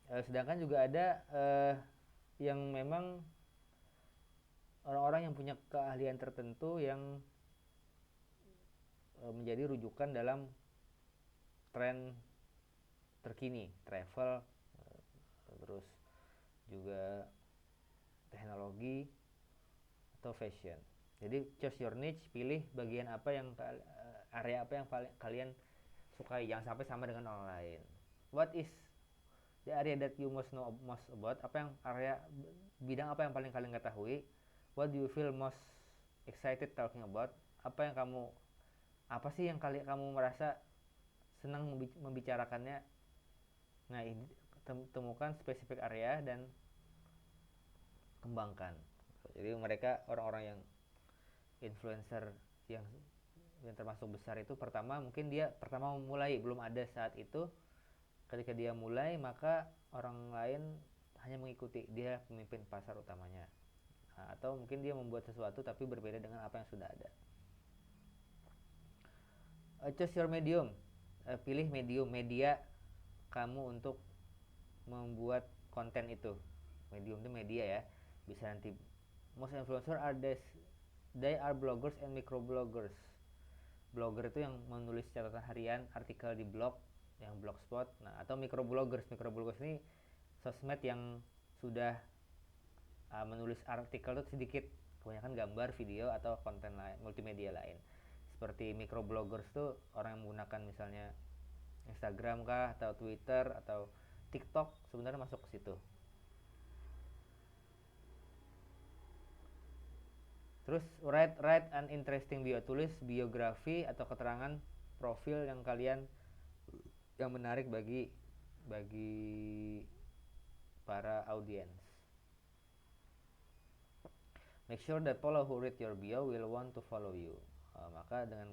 Sedangkan juga ada yang memang orang-orang yang punya keahlian tertentu yang menjadi rujukan dalam tren terkini, travel, terus juga teknologi atau fashion. Jadi choose your niche, pilih bagian apa yang area apa yang kalian sukai, jangan sampai sama dengan orang lain. What is the area that you must know most about? Apa yang area bidang apa yang paling kalian ketahui? What do you feel most excited talking about? Apa yang kamu apa sih yang kamu merasa senang membicarakannya? Nah, ini temukan spesifik area dan kembangkan. Jadi mereka orang-orang yang influencer yang termasuk besar itu pertama mungkin dia pertama memulai, belum ada saat itu. Ketika dia mulai maka orang lain hanya mengikuti, dia pemimpin pasar utamanya. Nah, atau mungkin dia membuat sesuatu tapi berbeda dengan apa yang sudah ada. Choose your medium. Pilih medium media kamu untuk membuat konten itu. Medium itu media ya, bisa nanti most influencer are they are bloggers and microbloggers. Blogger itu yang menulis catatan harian, artikel di blog, yang blogspot. Nah, atau microbloggers. Microbloggers ini sosmed yang sudah menulis artikel itu sedikit, kebanyakan gambar, video atau konten lain, multimedia lain. Seperti microbloggers tuh orang yang menggunakan misalnya Instagram kah atau Twitter atau TikTok, sebenarnya masuk ke situ. Terus write an interesting bio, tulis biografi atau keterangan profil yang kalian yang menarik bagi bagi para audiens. Make sure that follow who read your bio will want to follow you. Maka dengan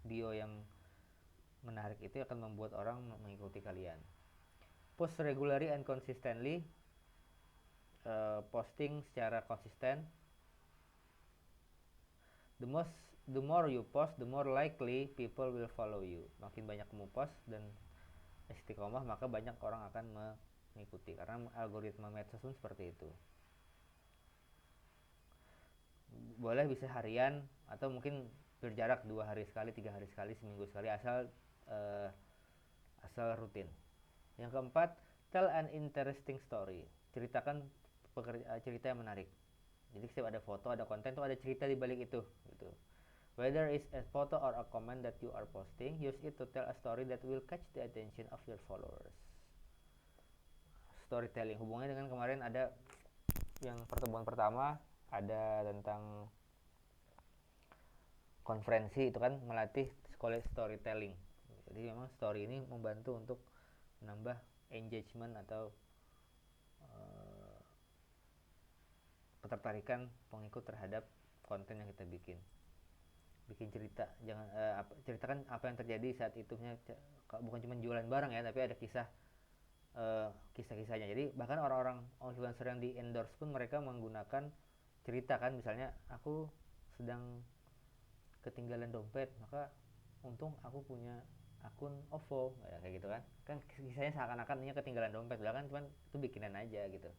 bio yang menarik itu akan membuat orang mengikuti kalian. Post regularly and consistently. Posting secara konsisten. The more you post, the more likely people will follow you. Makin banyak kamu post dan istiqomah, maka banyak orang akan mengikuti, karena algoritma medsos pun seperti itu. Boleh bisa harian atau mungkin berjarak 2 hari sekali, 3 hari sekali, seminggu sekali, asal rutin. Yang keempat, tell an interesting story. Ceritakan cerita yang menarik. Jadi setiap ada foto, ada konten tuh ada cerita di balik itu gitu. Whether it's a photo or a comment that you are posting, use it to tell a story that will catch the attention of your followers. Storytelling hubungannya dengan kemarin ada yang pertemuan pertama, ada tentang konferensi itu kan, melatih sekolah storytelling. Jadi memang story ini membantu untuk menambah engagement atau ketertarikan pengikut terhadap konten yang kita bikin cerita. Jangan ceritakan apa yang terjadi saat itu, bukan cuma jualan barang ya, tapi ada kisah-kisahnya. Jadi bahkan orang-orang influencer yang di endorse pun mereka menggunakan cerita kan, misalnya aku sedang ketinggalan dompet, maka untung aku punya akun OVO ya, kayak gitu kan kisahnya seakan-akan ini ketinggalan dompet, kan cuman itu bikinan aja gitu,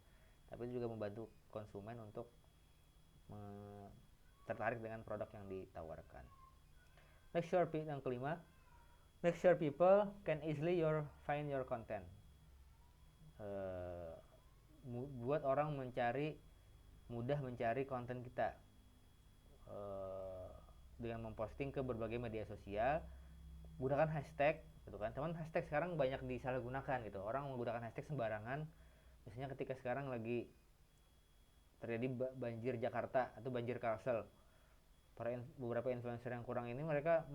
tapi itu juga membantu konsumen untuk tertarik dengan produk yang ditawarkan. Yang kelima, make sure people can easily find your content. Buat orang mudah mencari konten kita dengan memposting ke berbagai media sosial. Gunakan hashtag gitu kan, teman. Hashtag sekarang banyak disalahgunakan gitu, orang menggunakan hashtag sembarangan. Misalnya ketika sekarang lagi terjadi banjir Jakarta atau banjir Kalsel, beberapa influencer yang kurang ini mereka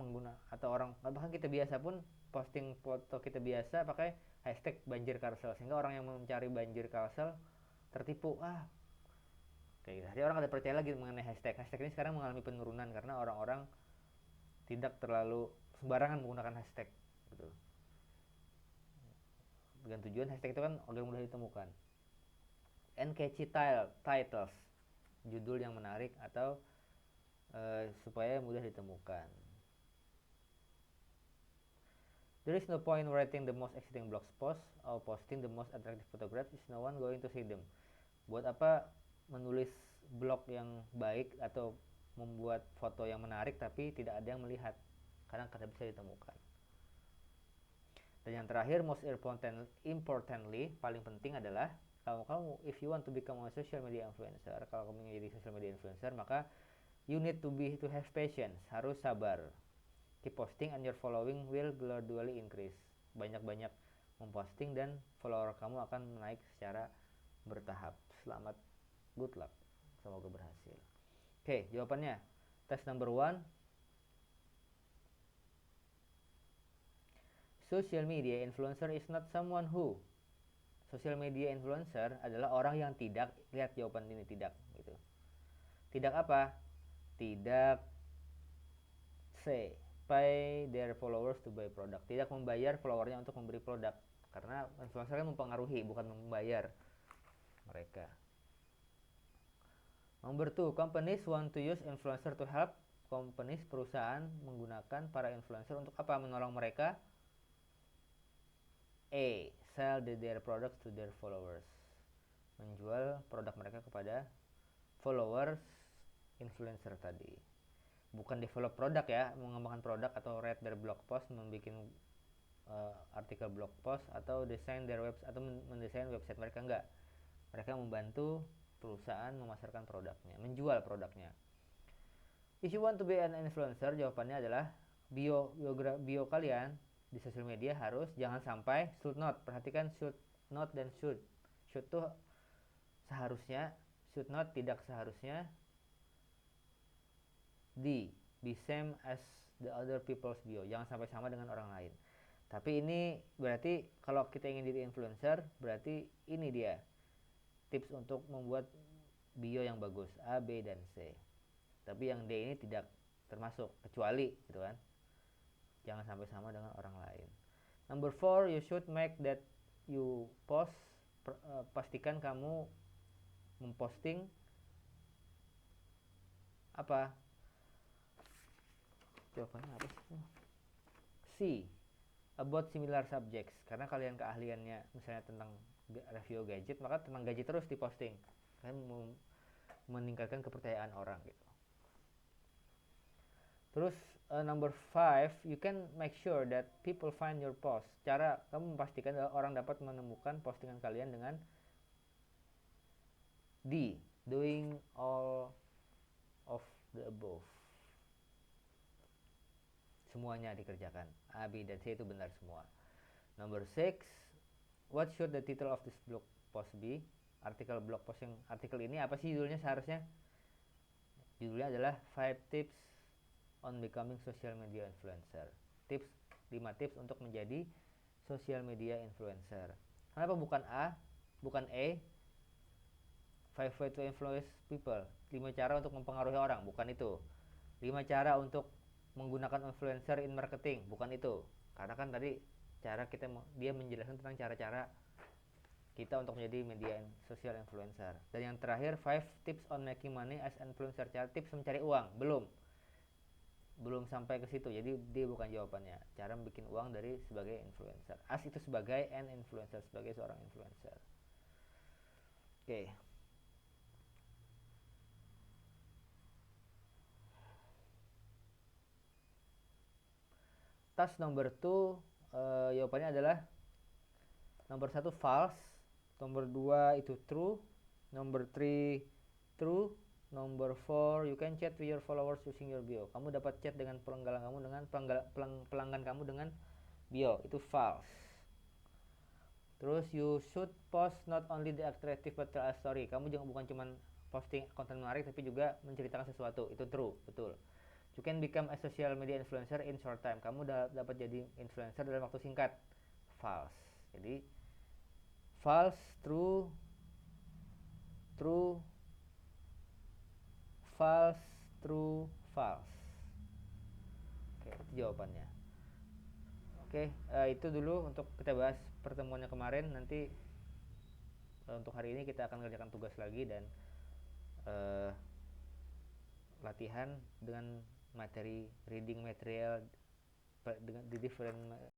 atau orang bahkan kita biasa pun posting foto kita biasa pakai hashtag banjir Kalsel, sehingga orang yang mencari banjir Kalsel tertipu. Kayak gitu. Jadi orang ada percaya lagi mengenai hashtag ini sekarang mengalami penurunan karena orang-orang tidak terlalu sembarangan menggunakan hashtag gitu. Dengan tujuan hashtag itu kan agar mudah ditemukan. And catchy titles, judul yang menarik atau supaya mudah ditemukan. There is no point writing the most exciting blog post or posting the most attractive photographs if no one going to see them. Buat apa menulis blog yang baik atau membuat foto yang menarik tapi tidak ada yang melihat, karena tidak bisa ditemukan. Dan yang terakhir, most importantly, paling penting adalah kamu if you want to become a social media influencer, kalau kamu ingin jadi social media influencer, maka you need to have patience, harus sabar. Keep posting and your following will gradually increase. Banyak-banyak memposting dan follower kamu akan naik secara bertahap. Selamat, good luck, semoga berhasil. Oke, jawabannya. Test number 1. Social media influencer is not someone who. Social media influencer adalah orang yang tidak, lihat jawaban ini, tidak gitu. Tidak apa? Tidak pay their followers to buy product. Tidak membayar followernya untuk memberi produk. Karena influencer kan mempengaruhi, bukan membayar mereka. Number 2, companies want to use influencer to help. Companies, perusahaan menggunakan para influencer untuk apa? Menolong mereka. A. Sell their products to their followers. Menjual produk mereka kepada followers influencer tadi. Bukan develop produk ya, mengembangkan produk atau write their blog post, membuat artikel blog post atau desain their website atau mendesain website mereka, enggak. Mereka membantu perusahaan memasarkan produknya, menjual produknya. If you want to be an influencer, jawabannya adalah bio kalian di sosial media harus, jangan sampai, should not. Perhatikan should not dan should. Should tuh seharusnya, should not tidak seharusnya. D. Be same as the other people's bio. Jangan sampai sama dengan orang lain. Tapi ini berarti kalau kita ingin jadi influencer, berarti ini dia tips untuk membuat bio yang bagus, A, B, dan C. Tapi yang D ini tidak termasuk, kecuali gitu kan, jangan sampai sama dengan orang lain. Number 4, you should make that you post, pastikan kamu memposting apa? Jawabannya apa sih? C. About similar subjects. Karena kalian keahliannya misalnya tentang review gadget, maka tentang gadget terus diposting. Kan meningkatkan kepercayaan orang gitu. Terus number 5, you can make sure that people find your post. Cara kamu memastikan orang dapat menemukan postingan kalian dengan D. Doing all of the above. Semuanya dikerjakan. A, B, dan C itu benar semua. Number 6, what should the title of this blog post be? Artikel blog post yang artikel ini apa sih judulnya seharusnya? Judulnya adalah 5 tips on becoming social media influencer. 5 tips untuk menjadi social media influencer. Kenapa bukan A, bukan E? 5 way to influence people. 5 cara untuk mempengaruhi orang, bukan itu. 5 cara untuk menggunakan influencer in marketing, bukan itu. Karena kan tadi dia menjelaskan tentang cara-cara kita untuk menjadi media social influencer. Dan yang terakhir, 5 tips on making money as influencer. Cara tips mencari uang, belum sampai ke situ. Jadi dia bukan jawabannya. Cara bikin uang dari sebagai influencer. As itu sebagai an influencer, sebagai seorang influencer. Oke. Task number 2, jawabannya adalah nomor 1 false, nomor 2 itu true, nomor 3 true, nomor 4 you can chat with your followers using your bio. Kamu dapat chat dengan pelanggan kamu dengan bio, itu false. Terus you should post not only the attractive but tell a story. Kamu bukan cuma posting konten menarik tapi juga menceritakan sesuatu, itu true, betul. You can become a social media influencer in short time. Kamu dapat jadi influencer dalam waktu singkat. False. Jadi false, true, false, true, false. Oke, itu jawabannya. Oke, itu dulu untuk kita bahas pertemuannya kemarin. Nanti untuk hari ini kita akan mengerjakan tugas lagi dan latihan dengan materi reading material dengan di different